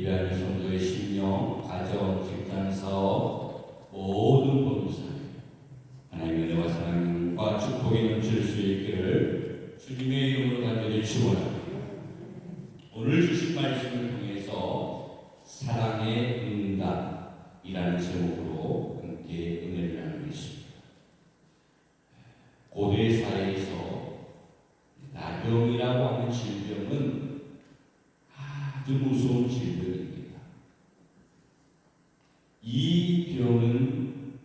예배하는 성도의 심령, 가정, 직장, 사업, 모든 범사 하나님의 은혜와 사랑과 축복이 넘칠 수 있기를 주님의 이름으로 간절히 축원합니다. 오늘 주신 말씀을 통해서 사랑의 응답이라는 제목으로 함께 은혜를 나누겠습니다. 고대 사회에서 나병이라고 하는 질병은 아주 무서운 질병입니다. 이 병은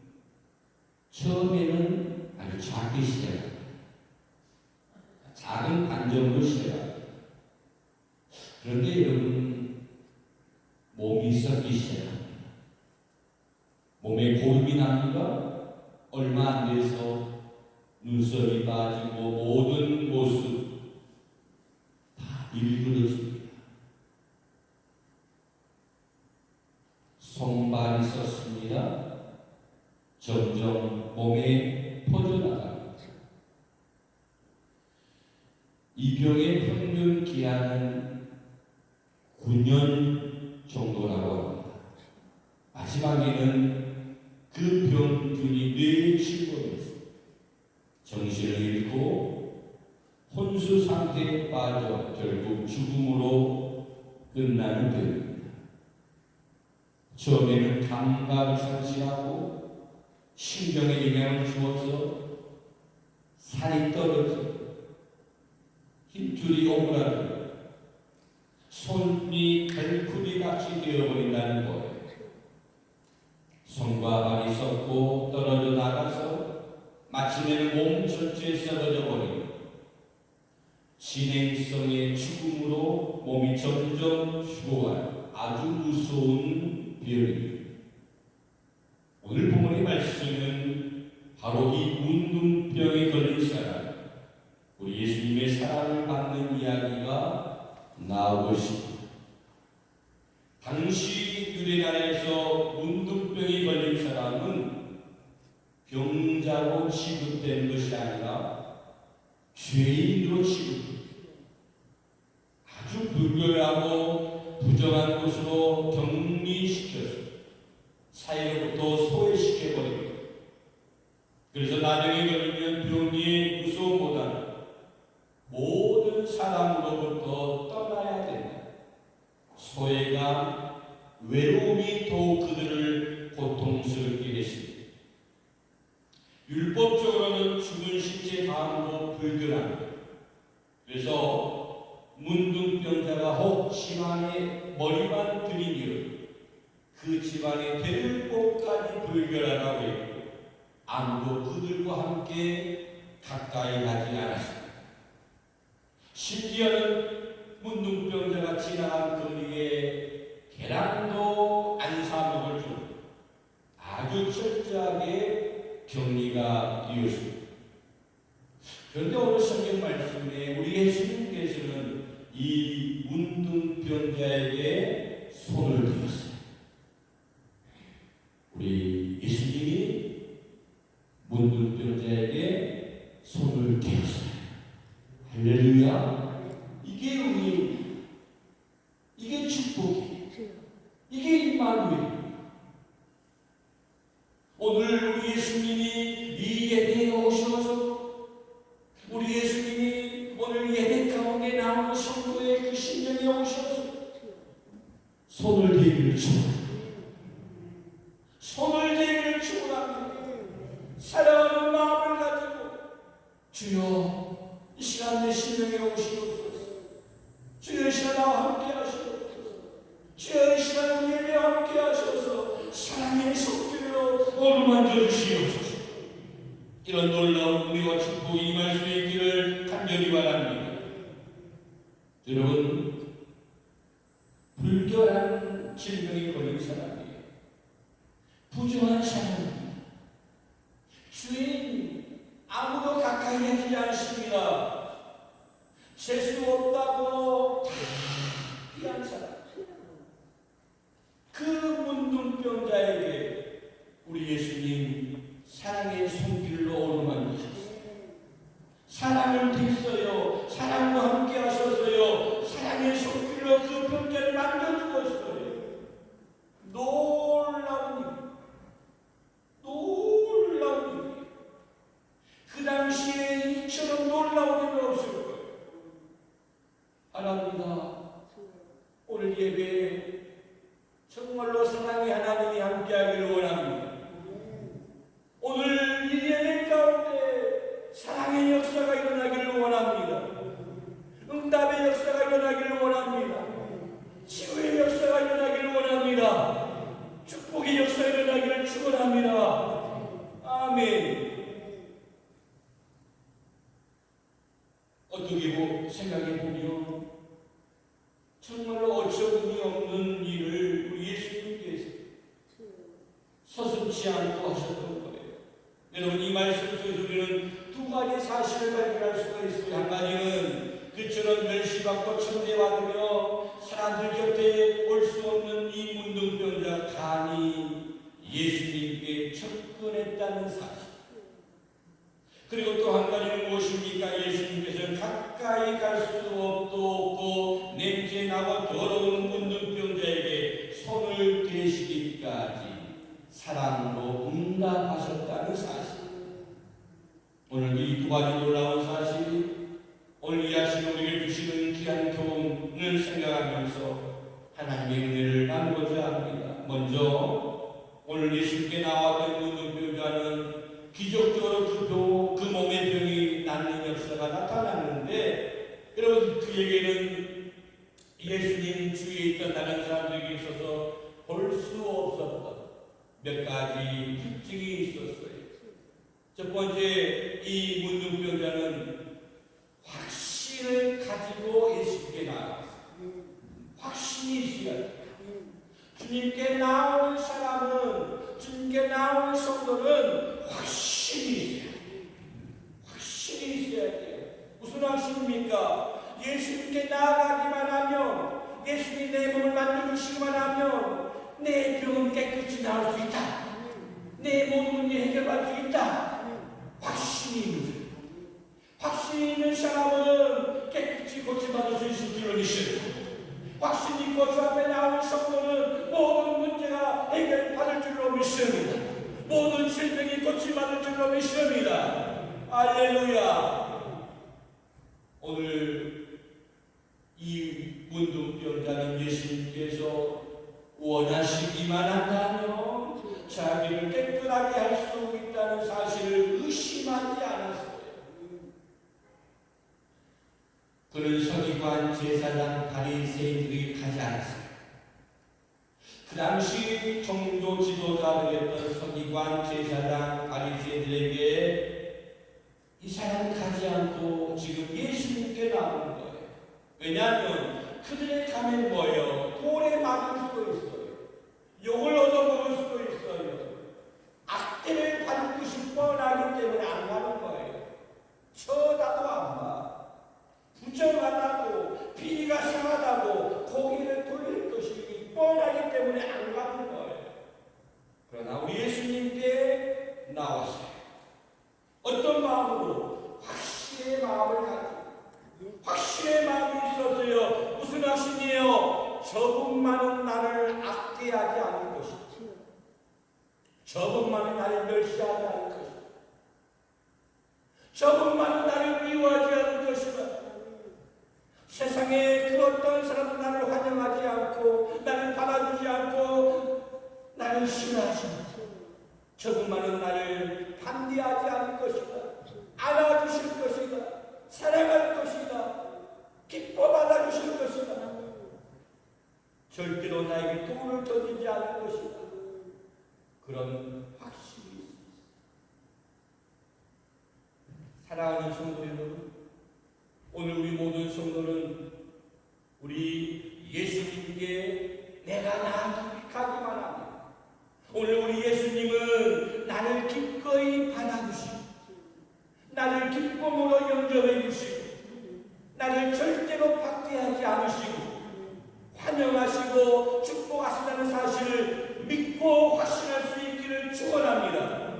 처음에는 아주 작게 시작합니다. 작은 반점으로 시작합니다. 그런데 여러분, 몸이 썩기 시작합니다. 몸에 고름이 납니다. 얼마 안 돼서 눈썹이 빠지고 모든 모습 다 일그러집니다. 손발이 섰습니다. 점점 몸에 퍼져나갑니다. 이 병의 평균 기한은 9년 정도라고 합니다. 마지막에는 그 병균이 뇌에 침범해서 정신을 잃고 혼수 상태에 빠져 결국 죽음으로 끝나는 병입니다. 처음에는 감각을 상실하고 신경에 영향을 주어서 살이 떨어지고 힘줄이 오그라들고 손이 갈구리 같이 되어버린다는 거예요. 손과 발이 썩고 떨어져 나가서 마침내는 몸 전체에 썩어져 버리고 진행성의 죽음으로 몸이 점점 죽어가는 아주 무서운 병입니다. 오늘 본문의 말씀은 바로 이 문둥병에 걸린 사람, 우리 예수님의 사랑을 받는 이야기가 나오고 있습니다. 당시 유대나라에서 문둥병에 걸린 사람은 병자로 취급된 것이 아니라 죄인으로 취급됩니다. 아주 불결하고 부정한 것으로 격리시켜서 사회로부터 소외시켜버립니다. 그래서 나병에 걸리면 병의 무서움보다는 모든 사람으로부터 떠나야 된다. 소외감, 외로움이 더욱 그들을 고통스럽게 했습니다. 율법적으로는 죽은 신체 다음으로 불결합니다. 그래서 문둥병자가 혹 집안에 머리만 들이면 그 집안의 대를복까지 불결하다고 했고 아무도 그들과 함께 가까이 가지 않았습니다. 심지어는 문둥병자가 지나간 거리에 계란도 안 사먹을 줄 아주 철저하게 격리가 되었습니다. 그런데 오늘 성경 말씀에 우리 예수님께서는 이 문둥병자에게 손을 들었어요. 우리 예수님이 문둥병자에게 손을 대었어요. 할렐루야. 이게 은혜입니다. 이게 축복이에요. 이게 임마누엘입니다. 오늘 우리 예수님이 이 예배에 오셔서 우리 예수님이 오늘 예배 가운데 나오는 성도의 그 심령에 오셔서 손을 대기를 축원합니다. 손을 대기를 축원합니다. 사랑하는 마음을 가지고 주여 이 시간 내 심령에 오시옵소서. 주여 이 시간 나와 함께 하시옵소서. 주여 이 시간 예배에 함께 하셔서 사랑의 손길로 어루만져 주시옵소서. 이런 놀라운 은혜와 축복이 임할 수 있기를 간절히 바랍니다. 여러분, 불결한 질병에 걸린 사람이에요. 부정한 사람입니다. 주인 아무도 가까이 하지 않습니다. 재수 없다고 다 피한 사람. 그 문둥병자에게 우리 예수님 사랑의 손길로 어루만지셨어요. 사랑을 댔어요. 사랑과 함께 하셔서요. 사랑의 손길로 그 병자를 만져주고 있어요. 어떻게 생각해 보면 정말로 어처구니 없는 일을 우리 예수님께서 서슴지 않고 하셨던 거예요. 여러분, 이 말씀 속에서 우리는 두 가지 사실을 발견할 수가 있어요. 한 가지는 그처럼 멸시받고 천대받으며 사람들 곁에 올 수 없는 이 문둥병자가 감히 예수님께 접근했다는 사실. 그리고 또 한 가지는 무엇입니까? 예수님께서는 가까이 갈 수 없고 냄새나고 더러운 문둥병자에게 손을 대시기까지 사랑으로 응답하셨다는 사실. 오늘 이 두 가지 놀라운 사실이 오늘 이 아침 우리에게 주시는 귀한 교훈을 생각하면서 하나님의 은혜를 나누고자 합니다. 먼저 오늘 예수님께 나왔던 문둥병자는 기적적으로 그 몸의 병이 낫는 역사가 나타났는데, 여러분, 그에게는 예수님 주위에 있던 다른 사람들에게 있어서 볼 수 없었던 몇 가지 특징이 있었어요. 첫 번째, 이 문둥병자는 확신을 가지고 예수님께 나왔어요. 확신이 있어야 돼요. 주님께 나온 사람은, 주님께 나온 성도는 확신이 있어야 돼요. 확신이 있어야 돼요. 무슨 확신입니까? 예수님께 나아가기만 하면, 예수님이 내 몸을 만져주시기만 하면 내 병은 깨끗이 나을 수 있다. 내 모든 문제 해결할 수 있다. 확신이 있는 사람. 확신이 있는 사람은 깨끗이 고침받을 수 있을 줄로 믿습니다. 확신이 있고 주 앞에 나오는 성도는 모든 문제가 해결받을 줄로 믿습니다. 모든 질병이 고침받을 줄로 믿습니다. 할렐루야. 오늘 이 문둥병자는 예수님께서 원하시기만 한다면 자기를 깨끗하게 할 수 있다는 사실을 의심하지 않았어요. 그는 서기관, 제사장, 바리새인들이 가지 않았어요. 그 당시 종교 지도자들이었던 서기관, 제사장, 바리새인들에게 이 사람은 가지 않고 지금 예수님께 나오는 거예요. 왜냐하면 그들의 감은 뭐예요? 돌에 맞을 수도 있어요. 욕을 얻어먹을 수도 있어요. 악대를 받을 것이 뻔하기 때문에 안 가는 거예요. 쳐다도 안 봐. 부정하다고, 비위가 상하다고 고개를 돌릴 것이 뻔하기 때문에 안 가는 거예요. 그러나 우리 예수님께 나왔어요. 어떤 마음으로? 확신의 마음을 가지고. 확신의 마음이 있었어요. 무슨 확신이에요? 저분만은 나를 악대하지 않을 것이다. 저분만은 나를 멸시하지 않을 것이다. 저분만은 나를 미워하지 않을 것이다. 세상에 그 어떤 사람도 나를 환영하지 않고 나를 받아주지 않고 나를 싫어하지 않고 저분만은 나를 반대하지 않을 것이다. 안아주실 것이다. 사랑할 것이다. 기뻐 받아주실 것이다. 절대로 나에게 돌을 던지지 않을 것이다. 그런 확신이 있습니다. 사랑하는 성도 여러분, 오늘 우리 모든 성도는 우리 예수님께 내가 나아가기만 하면, 오늘 우리 예수님은 나를 기꺼이 받아주시고 나를 기쁨으로 영접해 주시고 나를 절대로 박대하지 않으시고 환영하시고 축복하신다는 사실을 믿고 확신할 수 있기를 축원합니다.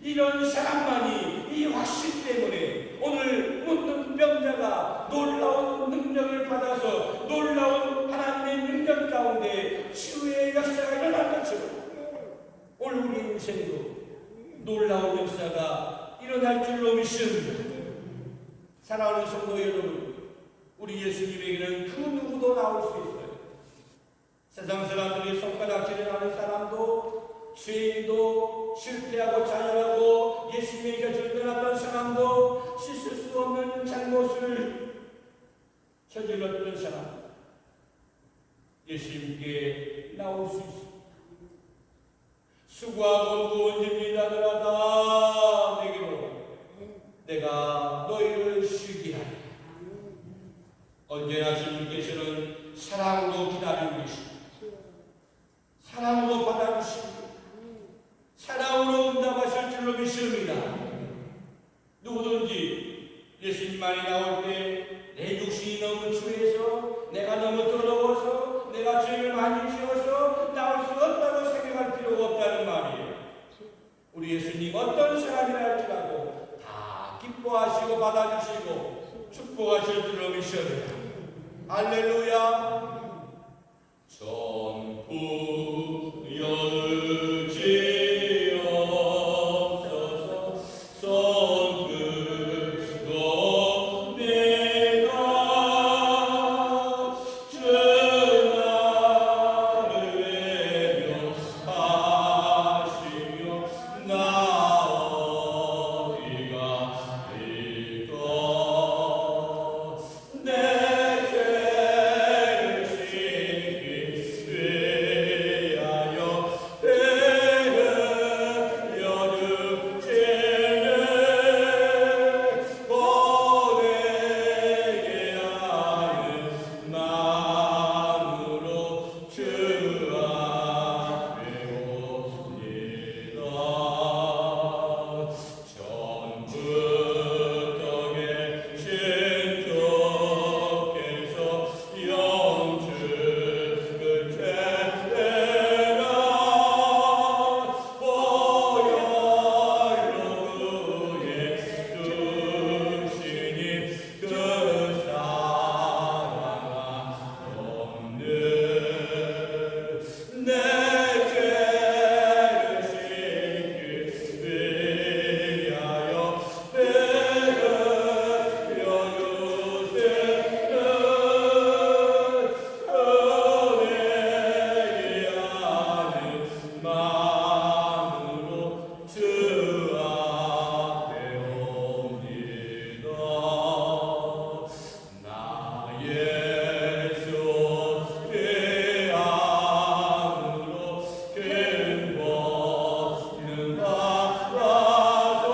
이런 사람만이 이 확신 때문에 오늘 문둥병자가 놀라운 능력을 받아서 놀라운 하나님의 능력 가운데 치유의 역사가 일어난 것처럼 오늘 우리 인생도 놀라운 역사가 일어날 줄로 믿습니다. 사랑하는 성도 여러분, 우리 예수님에게는 그 누구도 나올 수 있어요. 세상 사람들이 손가락질을 하는 사람도, 죄인도, 실패하고 좌절하고 예수님의 곁을 떠났던 사람도, 씻을 수 없는 잘못을 저질렀던 사람, 예수님께 나올 수 있습니다. 수고하고 무거운 짐이 나들아다 내게로 내가 너희를 쉬게 하리라. 언제나 주님께서는 사랑으로 기다리고 계십니다. 사랑으로 받아주십니다. 사랑으로 응답하실 줄로 믿습니다. 누구든지 예수님만이 나올 때 내 육신이 너무 추해서, 내가 너무 더러워서, 내가 죄를 많이 지어서 나올 수 없다고 생각할 필요가 없다는 말이에요. 우리 예수님 어떤 사람이라 할지라도 다 기뻐하시고 받아주시고 축복하실 줄로 믿습니다. 할렐루야. 전부 열지옵소서. 손들고 내가 주나를 외면하시며 나어디가 있고 내 죄를 씻기 위하여 배를 여듭지는 보내게 하는 마음으로 주 앞에 옵니다. 전부터 계신 주께서 영주 끝에나 보혈로 구해주시니 그 사랑 없는 내 죄를 씻기 위하여 배를 여주시는 은혜의 하는 마음으로 주 앞에 옵니다. 나 예수 대함으로 근본은 받아서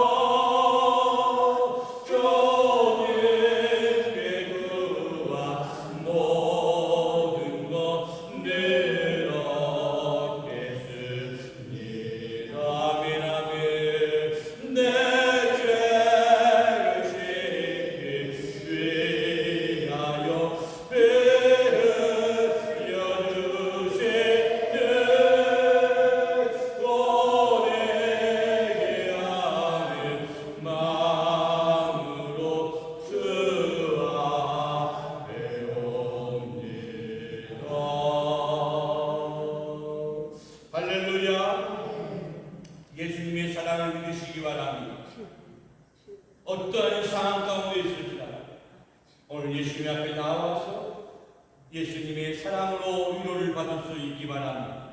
주님께 구한 모든 것 늘 얻겠습니다. 아멘 아멘. 내 죄를 씻기 위하여 배를 여주시는 보내게 하는 마음으로 주 앞에 옵니다. 할렐루야. 예수님의 사랑을 믿으시기 바랍니다. 어떠한 상황 가운데 있을지라도 오늘 예수님 앞에 나와서 예수님의 사랑으로 위로를 받을 수 있기 바랍니다.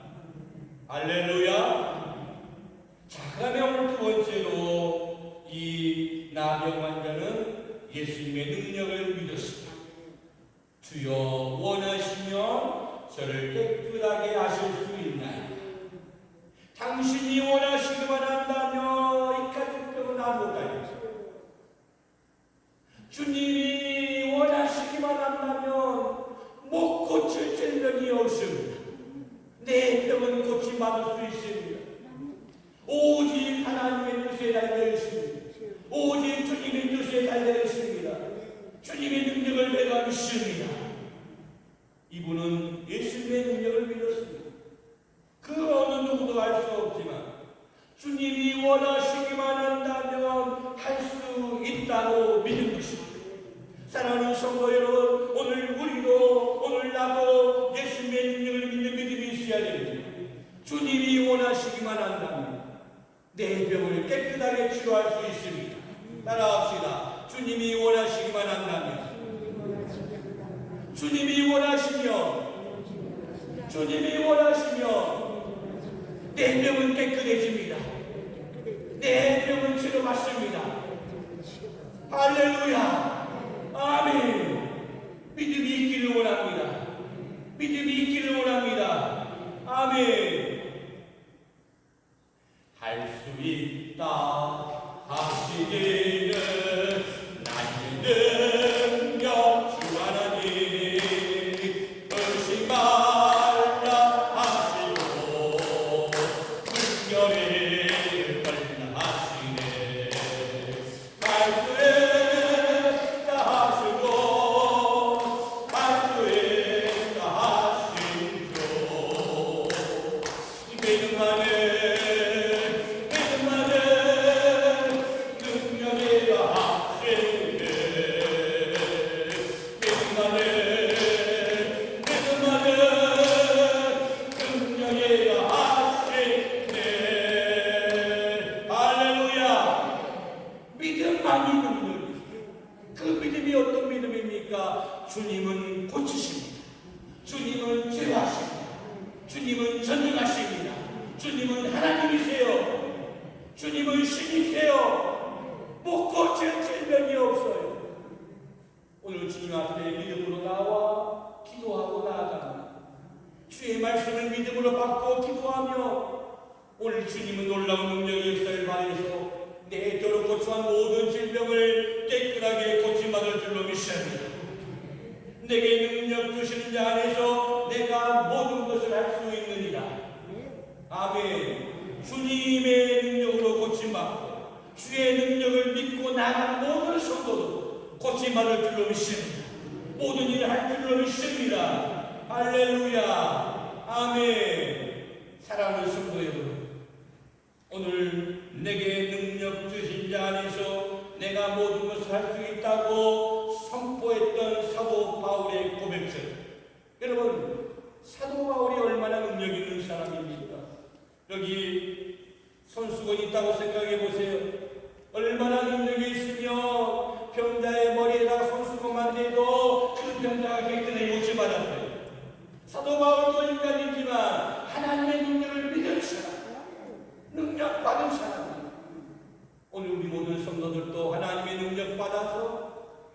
할렐루야. 자, 그러면 오늘 두 번째로 이 나병 환자는 예수님의 능력을 믿었습니다. 주여 원하시면 저를 깨끗하게 하실 수 있나요? 당신이 원하시기만 한다면 이까지 병은 안 못가요. 주님이 원하시기만 한다면 못 고칠 질병이 없습니다. 내 병은 고침받을 수 있습니다. 오직 하나님의 뜻에 달려 있습니다. 오직 주님의 뜻에 달려 있습니다. 주님의 능력을 내가 믿습니다. 이분은 예수님의 능력을 믿었습니다. 그 어느 누구도 알 수 없지만 주님이 원하시기만 한다면 할 수 있다고 믿는 것입니다. 사랑하는 성도 여러분, 오늘 우리도 오늘 나도 예수님의 능력을 믿는 믿음이 있어야 됩니다. 주님이 원하시기만 한다면 내 병을 깨끗하게 치료할 수 있습니다. 따라합시다. 주님이 원하시기만 한다면, 주님이 원하시면, 주님이 원하시면 내 병은 깨끗해집니다. 내 병은 치료받습니다. 할렐루야. 아멘. 믿음이 있기를 원합니다. 믿음이 있기를 원합니다. 아멘. 할 수 있다 하시기를 나의 능력 주 하나님 주님은 고치십니다. 주님은 제어하십니다. 주님은 전능하십니다. 주님은 하나님이세요. 주님은 신이세요. 못 고칠 질병이 없어요. 오늘 주님 앞에 믿음으로 나와 기도하고 나아갑니다. 주의 말씀을 믿음으로 받고 기도하며 오늘 주님은 놀라운 능력의 역사를 발휘해서 내 도로 고쳐한 모든 질병을 깨끗하게 고침받을 줄로 믿습니다. 내게 능력 주시는 자 안에서 내가 모든 것을 할 수 있느니라. 아멘. 주님의 능력으로 고침받고 주의 능력을 믿고 나아가는 모든 성도도 고침받을 줄로 믿습니다. 모든 일을 할 줄로 믿습니다. 할렐루야. 아멘. 사랑하는 성도 여러분, 오늘 내게 능력 주신 자 안에서 내가 모든 것을 할 수 있다고 선포했던 사도 바울의 고백처럼, 여러분, 사도 바울이 얼마나 능력 있는 사람입니까? 여기 손수건이 있다고 생각해 보세요. 얼마나 능력이 있으며 병자의 머리에다가 손수건만 대도 그 병자가 깨끗하게 고침받았어요. 사도 바울도 인간이지만 하나님의 능력을 믿은 사람, 능력 받은 사람입니다. 오늘 우리 모든 성도들도 하나님의 능력 받아서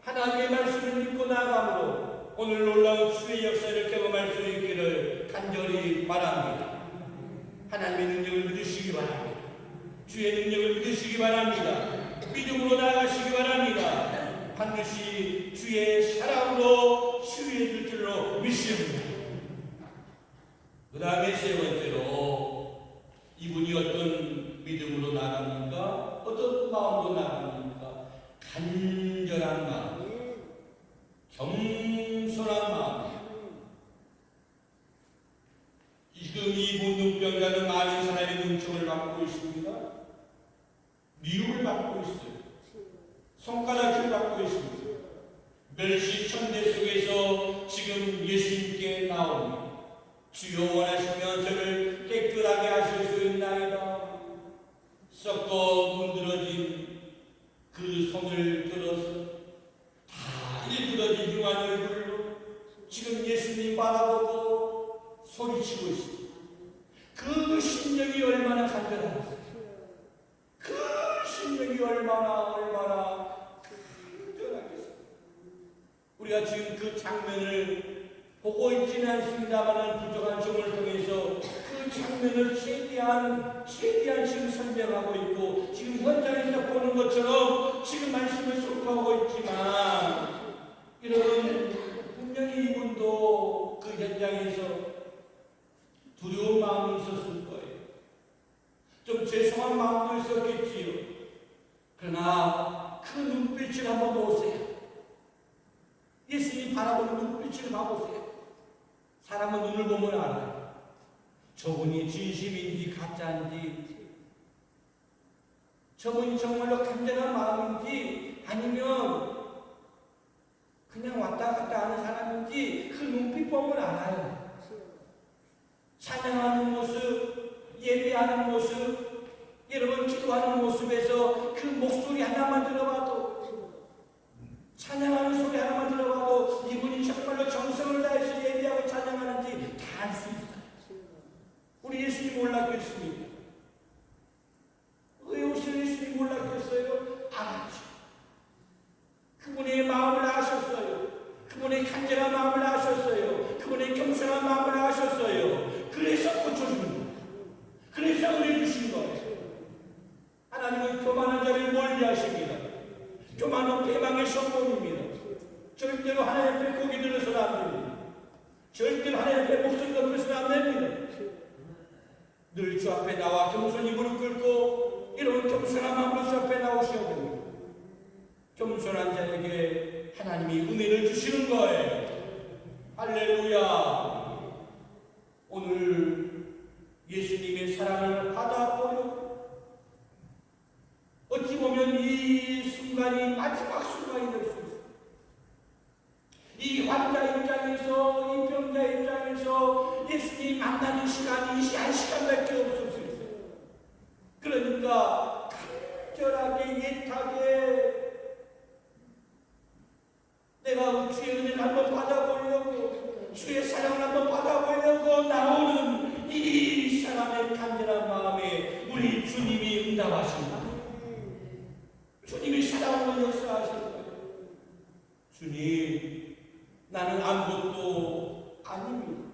하나님의 말씀을 믿고 나아가므로 오늘 놀라운 주의 역사를 경험할 수 있기를 간절히 바랍니다. 하나님의 능력을 믿으시기 바랍니다. 주의 능력을 믿으시기 바랍니다. 믿음으로 나아가시기 바랍니다. 반드시 주의 사랑으로 치유해 줄 줄로 믿습니다. 그 다음에 세 번째로 이분이 어떤 믿음으로 나갑니까? 어떤 마음으로 나갑니까? 간절한 마음, 겸손한 마음. 지금 이분 눈병자는 많은 사람의 눈총을 받고 있습니다. 미움을 받고 있어요. 손가락을 받고 있습니다. 멸시천대 속에서 지금 예수님께 나옵니다. 주여 원하시면 저를 깨끗하게 하실 수 있나이다. 썩고 문드러진 그 손을 들어서 다 일그러진 흉한 얼굴로 지금 예수님 바라보고 소리치고 있습니다. 그 심령이 얼마나 간절하겠어요. 그 심령이 얼마나 간절하겠어요. 우리가 지금 그 장면을 보고 있지는 않습니다만 부족한 종을 통해서 그 장면을 최대한 지금 설명하고 있고 지금 현장에서 보는 것처럼 지금 말씀을 선포하고 있지만, 여러분, 분명히 이분도 그 현장에서 두려운 마음이 있었을 거예요. 좀 죄송한 마음도 있었겠지요. 그러나 그 눈빛을 한번 보세요. 예수님 바라보는 눈빛을 봐보세요. 사람은 눈을 보면 알아요. 저분이 진심인지 가짜인지, 저분이 정말로 간절한 마음인지 아니면 그냥 왔다 갔다 하는 사람인지 그 눈빛 보면 알아요. 찬양하는 모습, 예배하는 모습, 여러분 기도하는 모습에서 그 목소리 하나만 들어봐도, 찬양하는 소리 하나만 들어봐도 이분이 정말로 정성을 다해서 예배하고 찬양하는지 다 알 수 있어요. 우리 예수님 몰랐겠습니까? 왜 오실 예수님 몰랐겠어요? 알았죠. 그분의 마음을 아셨어요. 그분의 간절한 마음을 아셨어요. 그분의 겸손한 마음을 아셨어요. 그래서 고쳐준 거예요. 그래서 은혜 주신 거예요. 하나님은 교만한 자를 멀리하십니다. 교만은 배망의 성공입니다. 절대로 하나님 앞에 고개 들어서는 안 됩니다. 절대로 하나님 앞에 목소리 높여서는 안 됩니다. 늘 주 앞에 나와 겸손히 무릎 꿇고 이런 겸손한 마음으로 주 앞에 나오셔야 됩니다. 겸손한 자에게 하나님이 은혜를 주시는 거예요. 할렐루야. 오늘 예수님의 사랑을 받아보려고 어찌 보면 이 순간이 마지막 순간이 될 수 있어요. 이 환자 입장에서, 이 병자 입장에서 예수님 만나는 시간이 한 시간밖에 없을 수 있어요. 그러니까 간절하게 애타게 내가 주의 은혜를 한번 받아보려고, 주의 사랑을 한번 받아보려고 나오는 이 사람의 간절한 마음에 우리 주님이 응답하신다. 주님이 사랑으로 역사하실 거예요. 주님, 나는 아무것도 아닙니다.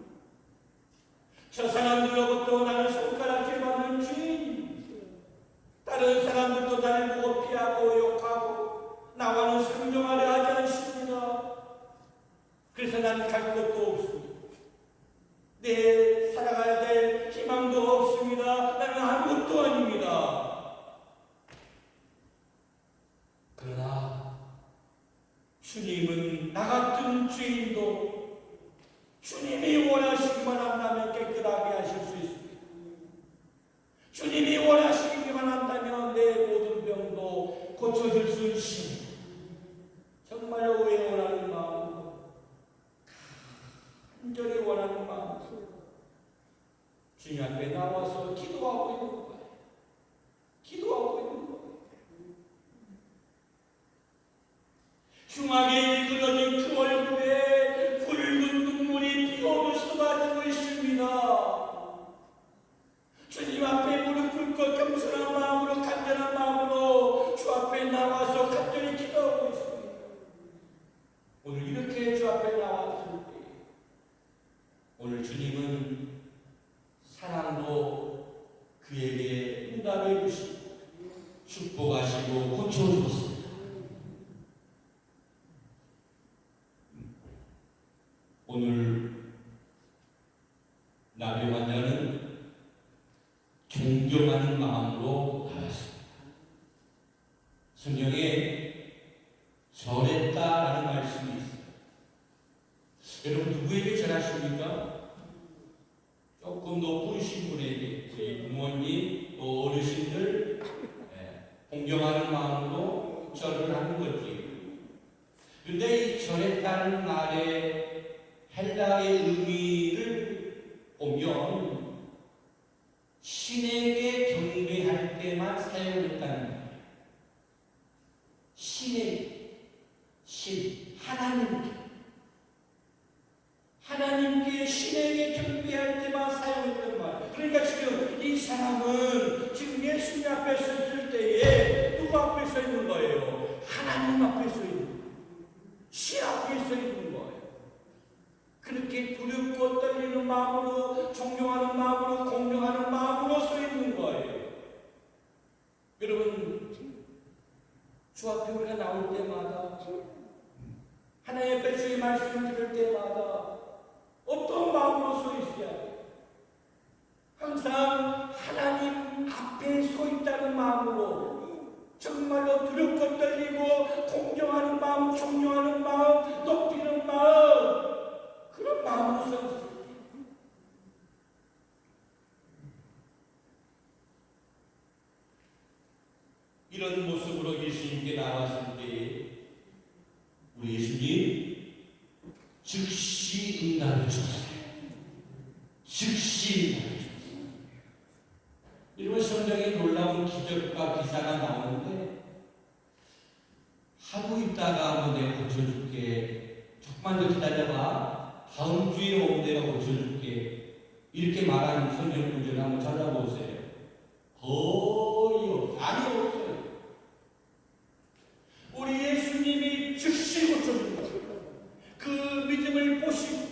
저 사람들로부터 나는 손가락질 받는 주인, 다른 사람들도 나를 보고 피하고 욕하고 나와는 상종하려 하지 않습니다. 그래서 나는 갈 것도 없습니다. 내 살아가야 될 희망도 없습니다. 나는 아무것도 아닙니다. 그러나 주님은 나 같은 죄인도 주님이 원하시기만 한다면 깨끗하게 하실 수 있습니다. 주님이 원하시기만 한다면 내 모든 병도 고쳐줄 수 있습니다. 정말로 원하는 마음으로, 간절히 원하는 마음으로 주님 앞에 나와서 기도하고 있는 거예요. 기도하고 있는 거예요. 흉하게 일그러진 그 얼굴에 붉은 눈물이 피어오르 쏟아지고 있습니다. 주님 앞에 무릎 꿇고 겸손한 마음으로, 간절한 마음으로 주 앞에 나와서 간절히 기도하고 있습니다. 오늘 이렇게 주 앞에 나왔을 때 오늘 주님은 사랑도 그에게 응답해 주시고 축복하시고 고쳐주셨습니다. 오늘 나병 환자는 존경하는 마음으로 나왔습니다. 성경에 절했다라는 말씀이 있어요. 여러분 누구에게 절하십니까? 조금 높으신 분에게, 우리 부모님, 어르신들 존경하는 마음으로 절을 하는 거지. 근데 이 절했다는 말의 헬라의 의미를 보면 신에게 경배할 때만 사용했다는 거예요. 하나님께 신에게 경배할 때만 사용했던 말. 그러니까 지금 이 사람은 지금 예수님 앞에 섰을 때에 누구 앞에 서 있는 거예요? 하나님 앞에 서 있는 거예요. 신 앞에 서 있는 거예요. 그렇게 두렵고 떨리는 마음으로, 존경하는 마음으로, 공경하는 마음으로 서 있는 거예요. 여러분, 주 앞에 우리가 나올 때마다, 하나님 앞에 주의 말씀을 들을 때마다 어떤 마음으로 서 있어야 돼요? 항상 하나님 앞에 서 있다는 마음으로, 정말로 두렵고 떨리고 공경하는 마음, 존경하는 마음, 높이는 마음, 그런 마음으로 서 있어요. 이런 모습으로 예수님께 나왔을 때 우리 예수님 즉시 응답해 주셨어요. 즉시 응답해 주셨어요. 이런 성경에 놀라운 기적과 기사가 나오는데, 하루 있다가 한번 내가 고쳐줄게, 조금만 더 기다려봐, 다음 주에 오면 내가 고쳐줄게, 이렇게 말하는 성경 구절을 한번 찾아보세요. 거의 없어요. 아니 없어요. 우리 예수님이 즉시 고쳐준 거예요. 그 믿음을 보시고,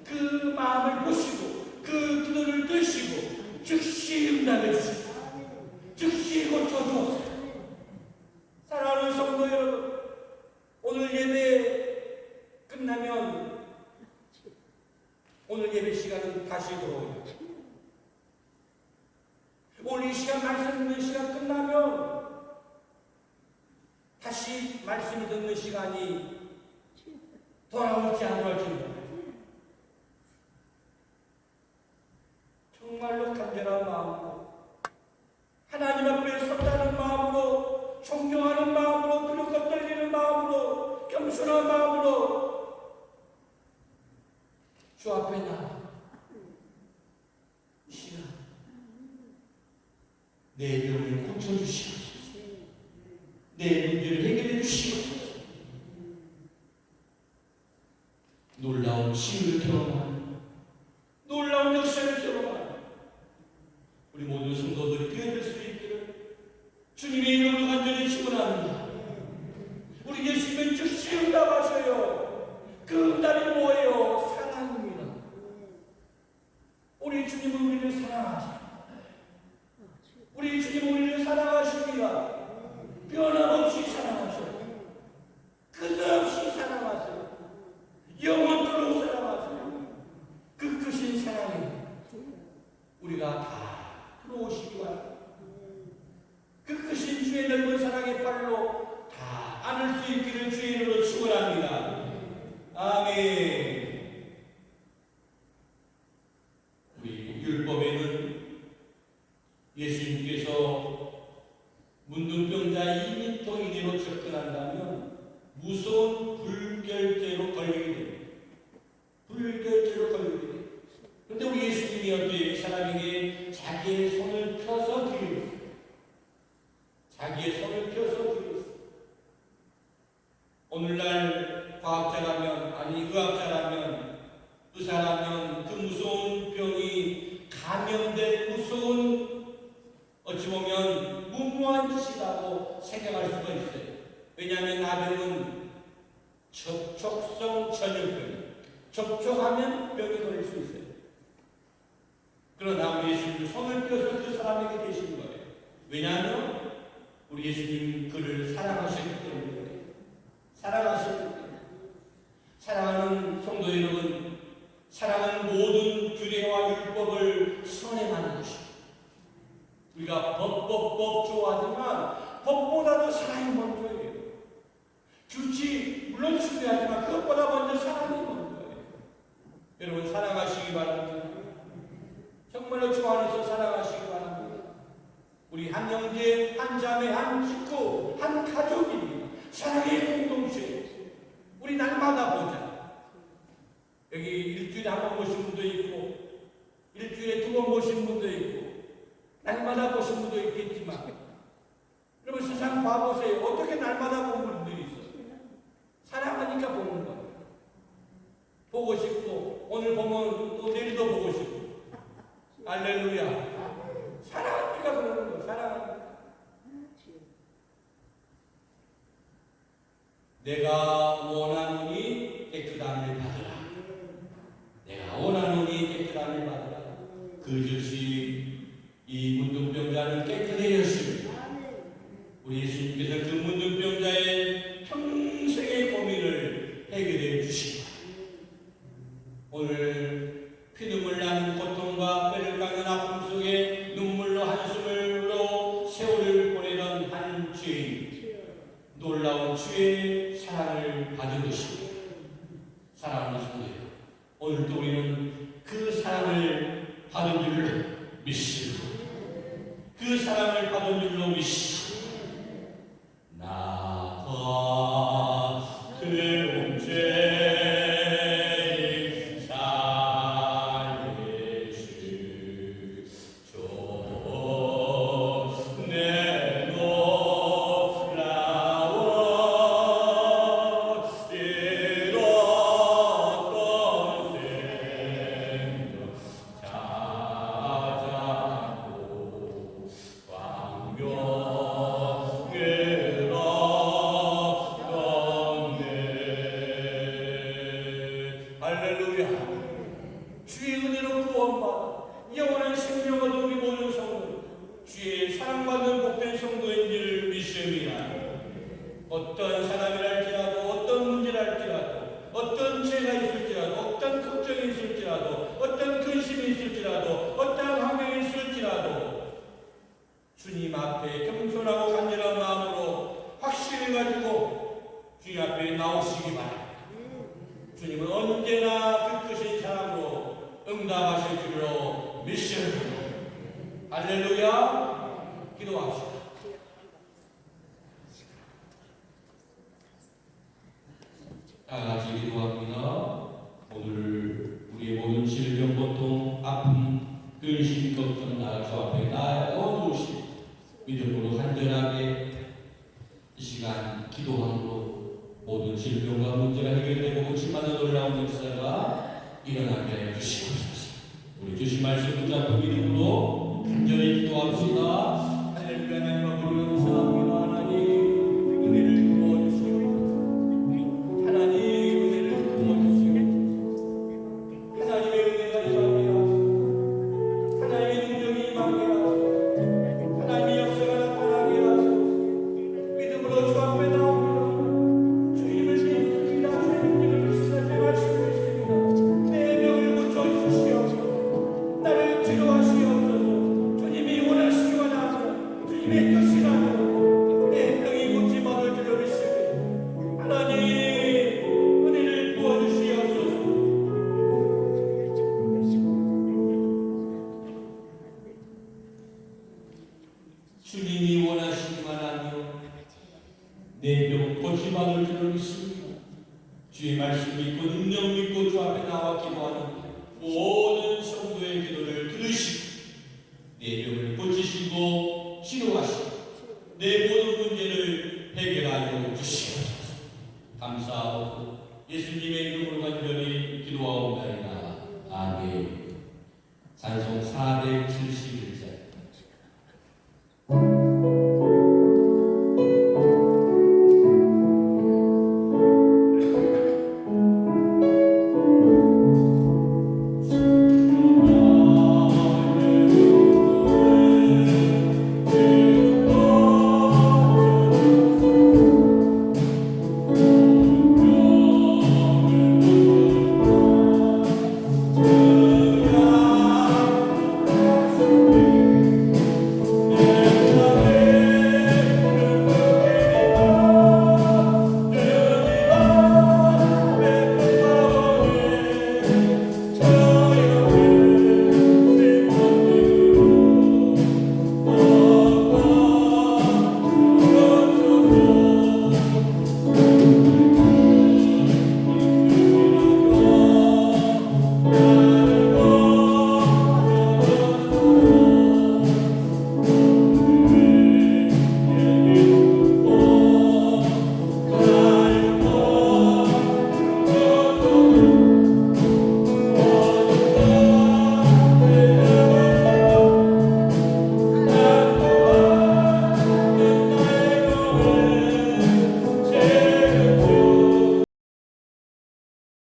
그 마음을 보시고, 그 기도를 드시고 즉시 응답해 주시고 즉시 고쳐주었어요. 사랑하는 성도 여러분, 오늘 예배 끝나면 오늘 예배 시간은 다시 돌아옵니다. 오늘 이 시간 말씀 듣는 다시 말씀을 듣는 시간이 돌아올지 안 돌아올지 몰라요. 정말로 간절한 마음으로 하나님 앞에 섰다는 마음으로, 존경하는 마음으로, 두렵고 떨리는 마음으로, 겸손한 마음으로 주 앞에 나와 이 시간 내 병을 고쳐주시옵소서. 내 문제를 해결해 주시옵소서. 놀라운 치유를 경험하는, 놀라운 역사를 경험하는 우리 모든 성도들이 되어질 수 있기를 주님의 이름으로 간절히 축원합니다. 우리 예수님은 즉시 응답하셔요. 그 응답이 뭐예요? 사랑입니다. 우리 주님은 우리를 사랑하십니다. 우리 주님은 우리를 사랑하십니다. 변함없이 사랑하셔요. 끝없이 사랑하세요. 영원토록 사랑하세요. 그 크신 사랑에 우리가 다 들어오시기 바랍니다. 그 크신 주의 넓은 사랑의 팔로 다 안을 수 있기를 주의 이름으로 축원합니다. 아멘. 우리 율법에는 예수님께서 문둥병자 2m 이내로 접근한다면 무서운 불결죄로 걸리게 됩니다. 불결죄로 걸리게 됩니다. 그런데 우리 예수님이 어때요? 이 사람에게 자기의 손을 펴서 기울였어요. 자기의 손을 펴서 기울였어요. 오늘날 과학자라면, 아니 의학자라면, 의사라면 그 무서운 병이 감염된 무서운, 어찌 보면 무모한 짓이라고 생각할 수가 있어요. 왜냐하면 나병은 접촉성 전염병, 접촉하면 병이 걸릴 수 있어요. 그러나 우리 예수님은 손을 펴서 그 사람에게 계신 거예요. 왜냐하면 우리 예수님 그를 사랑하셨기 때문에 그래요. 사랑하셨기 때문에. 사랑하는 성도 여러분, 사랑은 모든 규례와 율법을 선행하는 것입니다. 우리가 법 좋아하지만 법보다도 사랑이 먼저예요. 규칙 물론 중요하지만 그것보다 먼저 사랑이 먼저예요. 여러분 사랑하시기 바랍니다. 정말로 주 안에서 사랑하시기 바랍니다. 우리 한 형제, 한 자매, 한 식구, 한 가족입니다. 사랑의 공동체. 우리 날마다 보자. 여기 일주일에 한 번 보신 분도 있고 일주일에 2번 보신 분도 있고 날마다 보신 분도 있겠지만 여러분 세상 봐보세요. 어떻게 날마다 보는 분들이 있어요? 사랑하니까 보는 거예요. 보고 싶고 오늘 보면 또 내일도 보고 싶고 할렐루야. 사랑하니까 그러는 거예요. 사랑하니까. 내가 원하노니 깨끗함을 받으라. 내가 원하노니 깨끗함을 받으라. 그 즉시 이 문둥병자는 깨끗해졌습니다. 우리 예수님께서 그 문둥병자의 평생의 고민을 해결해 주십니다. 오늘 피눈물 나는 고통과 뼈를 깎는 아픔 속에 눈물로 한숨을 흘러 세월을 보내던 한 죄인, 놀라운 주의 사랑을 받은 것입니다. 사랑하는 성도들, 오늘도 우리는 그 사랑을 받은 줄로 믿습니다. 그 사랑을 받은 줄로 믿습니다. 나가 그 죄인 살리시 주 내 놀라운 잃었던 생명 찾아고 광명을 얻었네. 할렐루야. 주의 은혜로 구원받아 영원한 생명을 얻은 우리 모든 성도, 주의 사랑받는 복된 성도인 줄 믿습니다. 어떤 사람이랄지라도, 어떤 문제랄지라도, 어떤 죄가 있을지라도, 어떤 걱정이 있을지라도, 어떤 근심이 있을지라도, 어떤 환경이 있을지라도 주님 앞에 겸손하고 간절한 마음으로 확신을 가지고 나오시기 바랍니다. 주님은 언제나 듣으신 사람으로 응답하실 줄로 믿습니다. 할렐루야. 기도합시다. 다같이 기도합니다. 오늘 우리의 모든 질병, 고통, 아픔, 근심, 걱정 다 주 앞에 나아오시 믿음으로 간절하게 이 시간 기도함으로 모든 질병과 문제가 해결되고 고침받는 놀라운 역사가 일어나게 하여 주시옵소서. 우리 주신 말씀 붙잡고 믿음으로 간절히 기도합시다. 할렐루야. 하나님 아버지 감사합니다. 하나님 은혜를 부어주시옵소서. 하나님 은혜를 부어주시옵소서. 하나님의 은혜가 임하게 하소서. 하나님의 능력이 임하게 하소서. 하나님의 역사가 나타나게 하소서. 믿음으로 주 앞에 나옵니다. 주님을 믿습니다. 주님을 믿습니다. 말씀을 믿습니다. 내 병을 고쳐주시옵소서. 나를 치료하시옵소서. 주님이 원하시기만 하면 주님의 뜻이라면 내 병이 고침받을 줄로 믿습니다. 하나님 은혜를 부어주시옵소서. 주님이 원하시기만 하며 내 병 고침받을 줄로 믿습니다. 주의 말씀 믿고 능력 믿고 주 앞에 나와 기도하는 모든 성도의 기도를 들으시고 내 병을 고치시고 치료하시고 내 모든 문제를 해결하여 주시옵소서. 감사하고 예수님의 이름으로 간절히 기도하옵나이다. 아멘. 찬송 471